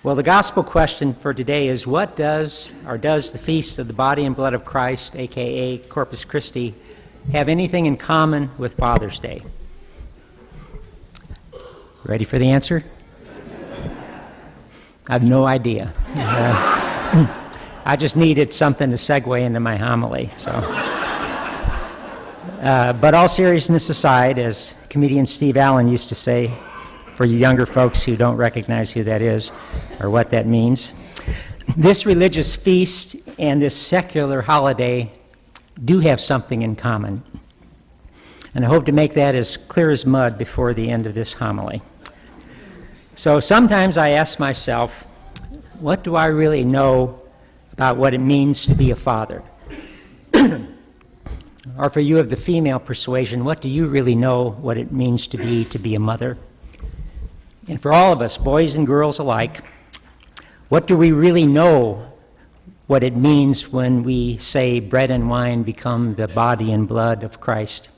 Well, the gospel question for today is, what does the feast of the body and blood of Christ, aka Corpus Christi, have anything in common with Father's Day? Ready for the answer? I have no idea. I just needed something to segue into my homily. But all seriousness aside, as comedian Steve Allen used to say, for you younger folks who don't recognize who that is or what that means, this religious feast and this secular holiday do have something in common. And I hope to make that as clear as mud before the end of this homily. So sometimes I ask myself, what do I really know about what it means to be a father? Or for you of the female persuasion, what do you really know what it means to be a mother? And for all of us, boys and girls alike, what do we really know what it means when we say bread and wine become the body and blood of Christ?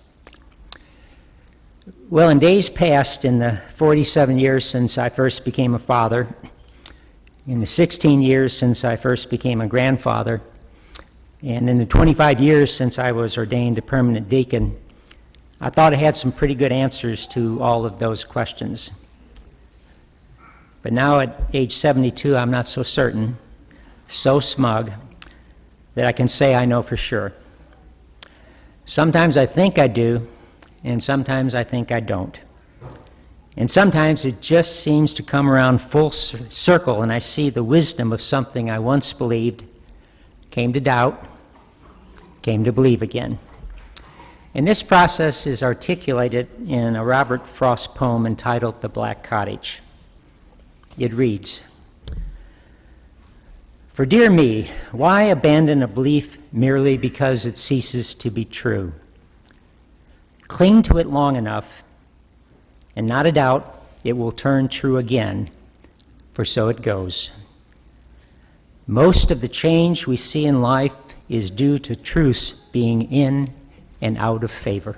Well, in days past, in the 47 years since I first became a father, in the 16 years since I first became a grandfather, and in the 25 years since I was ordained a permanent deacon, I thought I had some pretty good answers to all of those questions. But now at age 72, I'm not so certain, so smug, that I can say I know for sure. Sometimes I think I do, and sometimes I think I don't. And sometimes it just seems to come around full circle, and I see the wisdom of something I once believed, came to doubt, came to believe again. And this process is articulated in a Robert Frost poem entitled The Black Cottage. It reads, "For dear me, why abandon a belief merely because it ceases to be true? Cling to it long enough, and not a doubt it will turn true again, for so it goes. Most of the change we see in life is due to truths being in and out of favor."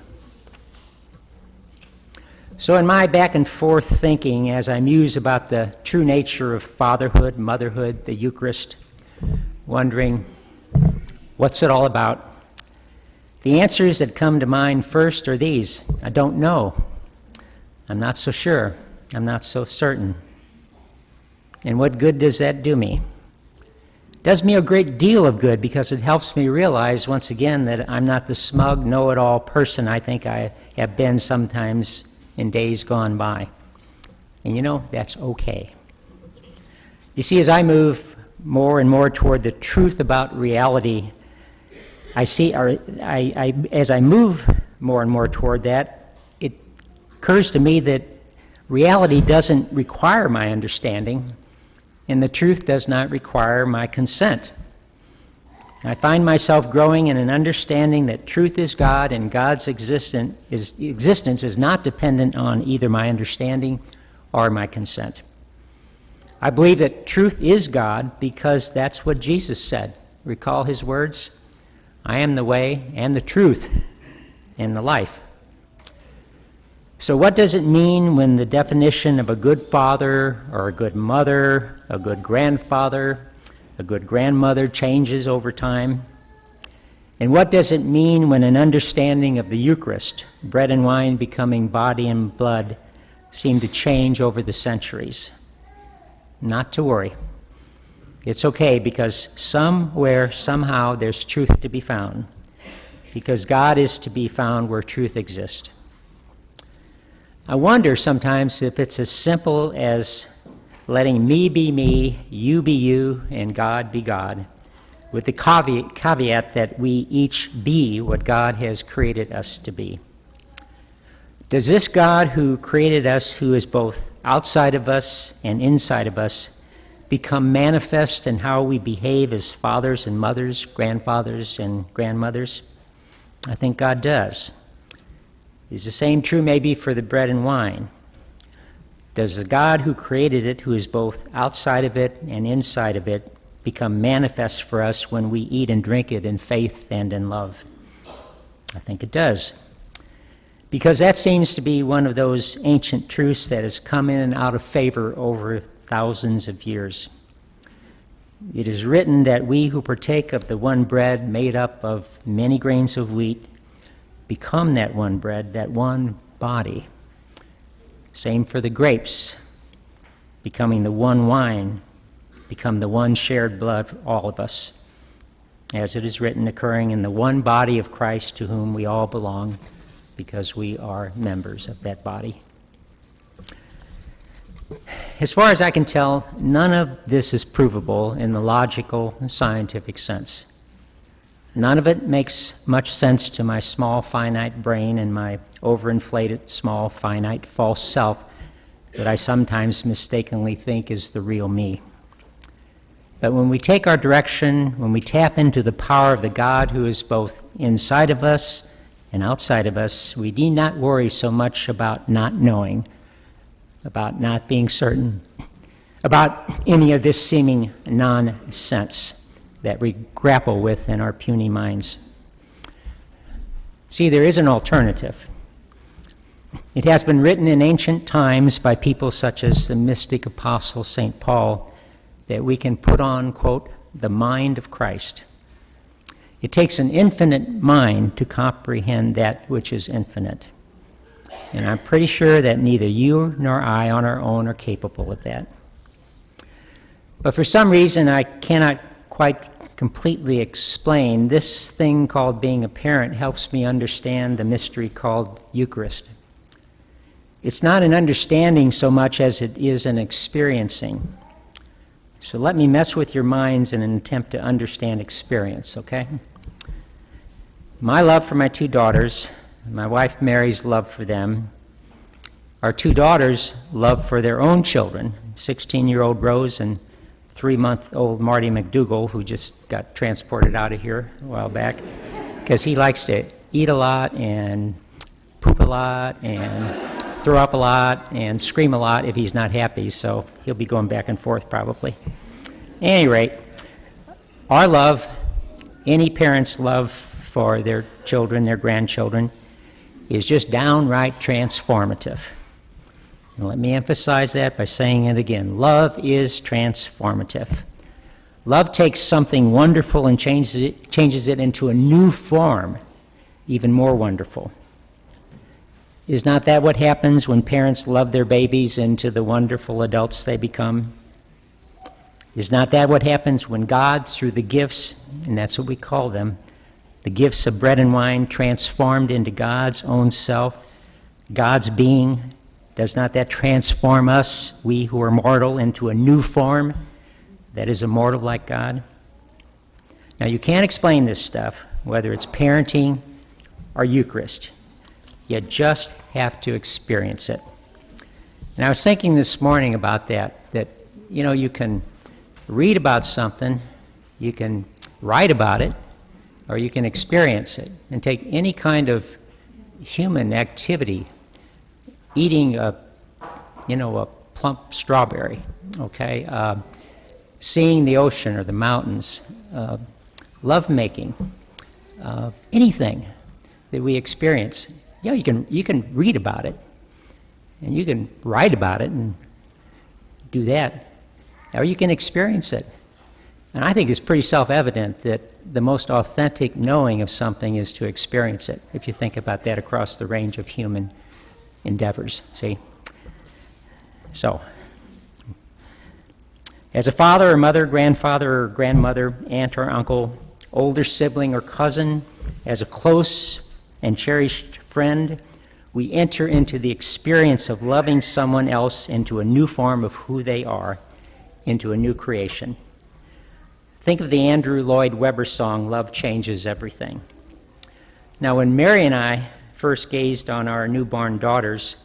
So in my back and forth thinking, as I muse about the true nature of fatherhood, motherhood, the Eucharist, wondering, what's it all about? The answers that come to mind first are these: I don't know. I'm not so sure. I'm not so certain. And what good does that do me? It does me a great deal of good, because it helps me realize once again that I'm not the smug, know-it-all person I think I have been sometimes in days gone by. And you know, that's okay. You see, as I move more and more toward the truth about reality, as I move more and more toward that, it occurs to me that reality doesn't require my understanding, and the truth does not require my consent. I find myself growing in an understanding that truth is God, and God's existence is not dependent on either my understanding or my consent. I believe that truth is God because that's what Jesus said. Recall his words, "I am the way and the truth and the life." So what does it mean when the definition of a good father or a good mother, a good grandfather, a good grandmother changes over time? And what does it mean when an understanding of the Eucharist, bread and wine becoming body and blood, seem to change over the centuries? Not to worry. It's okay, because somewhere, somehow, there's truth to be found, because God is to be found where truth exists. I wonder sometimes if it's as simple as letting me be me, you be you, and God be God, with the caveat that we each be what God has created us to be. Does this God who created us, who is both outside of us and inside of us, become manifest in how we behave as fathers and mothers, grandfathers and grandmothers? I think God does. Is the same true maybe for the bread and wine? Does the God who created it, who is both outside of it and inside of it, become manifest for us when we eat and drink it in faith and in love? I think it does. Because that seems to be one of those ancient truths that has come in and out of favor over thousands of years. It is written that we who partake of the one bread made up of many grains of wheat become that one bread, that one body. Same for the grapes, becoming the one wine, become the one shared blood for all of us. As it is written, occurring in the one body of Christ to whom we all belong because we are members of that body. As far as I can tell, none of this is provable in the logical, scientific sense. None of it makes much sense to my small, finite brain and my overinflated, small, finite, false self that I sometimes mistakenly think is the real me. But when we take our direction, when we tap into the power of the God who is both inside of us and outside of us, we need not worry so much about not knowing, about not being certain, about any of this seeming nonsense that we grapple with in our puny minds. See, there is an alternative. It has been written in ancient times by people such as the mystic apostle St. Paul that we can put on, quote, the mind of Christ. It takes an infinite mind to comprehend that which is infinite. And I'm pretty sure that neither you nor I on our own are capable of that. But for some reason, I cannot quite completely explain. This thing called being a parent helps me understand the mystery called Eucharist. It's not an understanding so much as it is an experiencing. So let me mess with your minds in an attempt to understand experience, okay? My love for my two daughters, my wife Mary's love for them, our two daughters' love for their own children, 16-year-old Rose and 3-month-old Marty McDougal, who just got transported out of here a while back, because he likes to eat a lot and poop a lot and throw up a lot and scream a lot if he's not happy, so he'll be going back and forth probably. At any rate, our love, any parent's love for their children, their grandchildren, is just downright transformative. And let me emphasize that by saying it again. Love is transformative. Love takes something wonderful and changes it into a new form, even more wonderful. Is not that what happens when parents love their babies into the wonderful adults they become? Is not that what happens when God, through the gifts, and that's what we call them, the gifts of bread and wine transformed into God's own self, God's being, does not that transform us, we who are mortal, into a new form that is immortal like God? Now, you can't explain this stuff, whether it's parenting or Eucharist. You just have to experience it. And I was thinking this morning about that, you can read about something, you can write about it, or you can experience it. And take any kind of human activity, eating a plump strawberry, okay? Seeing the ocean or the mountains, lovemaking, anything that we experience. Yeah, you can read about it, and you can write about it and do that, or you can experience it. And I think it's pretty self-evident that the most authentic knowing of something is to experience it, if you think about that across the range of human endeavors, see? So, as a father or mother, grandfather or grandmother, aunt or uncle, older sibling or cousin, as a close and cherished friend, we enter into the experience of loving someone else into a new form of who they are, into a new creation. Think of the Andrew Lloyd Webber song, Love Changes Everything. Now, when Mary and I first gazed on our newborn daughters,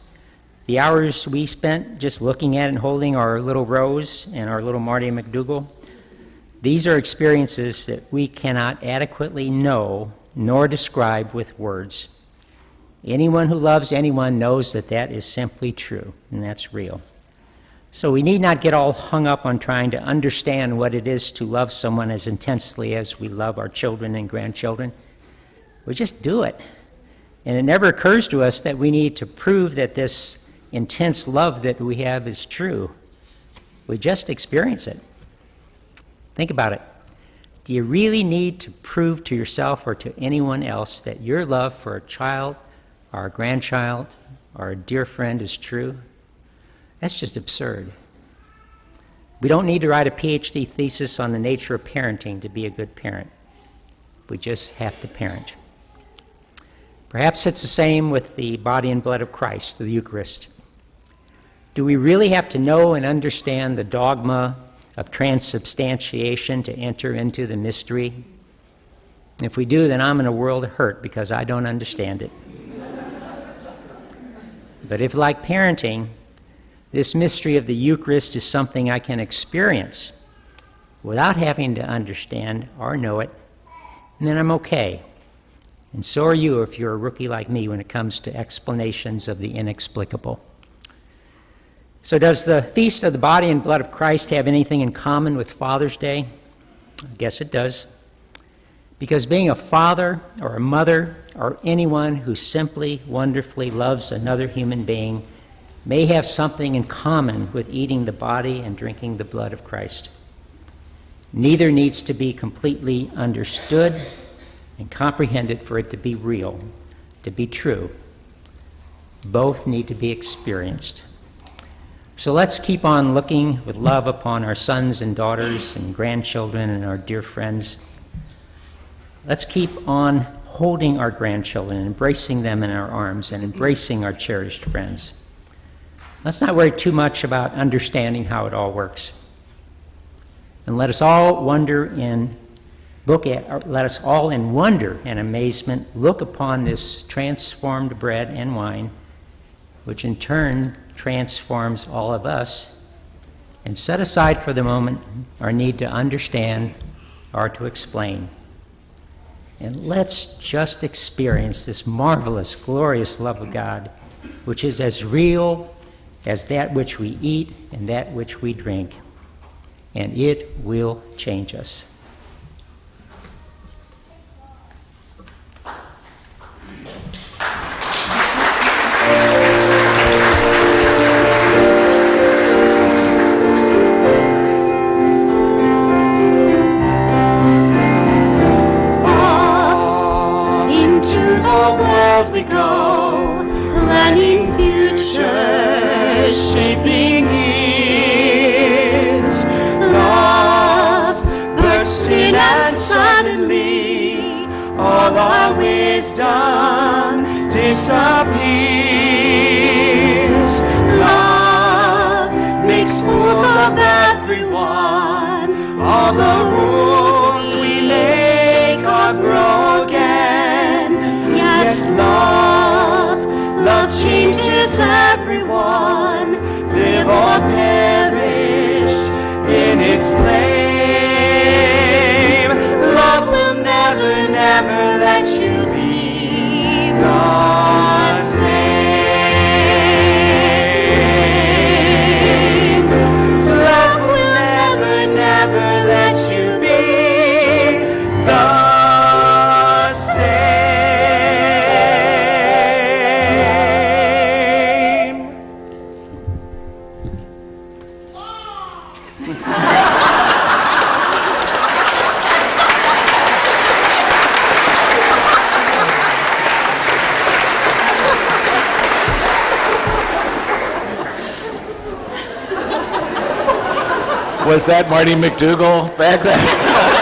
the hours we spent just looking at and holding our little Rose and our little Marty McDougal, these are experiences that we cannot adequately know nor describe with words. Anyone who loves anyone knows that that is simply true, and that's real. So we need not get all hung up on trying to understand what it is to love someone as intensely as we love our children and grandchildren. We just do it. And it never occurs to us that we need to prove that this intense love that we have is true. We just experience it. Think about it. Do you really need to prove to yourself or to anyone else that your love for a child or a grandchild or a dear friend is true? That's just absurd. We don't need to write a PhD thesis on the nature of parenting to be a good parent. We just have to parent. Perhaps it's the same with the body and blood of Christ, the Eucharist. Do we really have to know and understand the dogma of transubstantiation to enter into the mystery? If we do, then I'm in a world of hurt because I don't understand it. But if, like parenting, this mystery of the Eucharist is something I can experience without having to understand or know it, then I'm okay. And so are you if you're a rookie like me when it comes to explanations of the inexplicable. So does the Feast of the Body and Blood of Christ have anything in common with Father's Day? I guess it does. Because being a father or a mother or anyone who simply wonderfully loves another human being may have something in common with eating the body and drinking the blood of Christ. Neither needs to be completely understood and comprehended for it to be real, to be true. Both need to be experienced. So let's keep on looking with love upon our sons and daughters and grandchildren and our dear friends. Let's keep on holding our grandchildren, embracing them in our arms, and embracing our cherished friends. Let's not worry too much about understanding how it all works. And let us all let us all in wonder and amazement look upon this transformed bread and wine, which in turn transforms all of us, and set aside for the moment our need to understand or to explain. And let's just experience this marvelous, glorious love of God, which is as real as that which we eat and that which we drink. And it will change us. We go, planning futures, shaping years. Love bursts in and suddenly all our wisdom disappears. Love makes fools of everyone. All the rules we make are broken. Yes, love changes everyone. Live or perish in its flame. Love will never, never let you be the same. Love will never, never let you be the same. Was that Marty McDougall back there?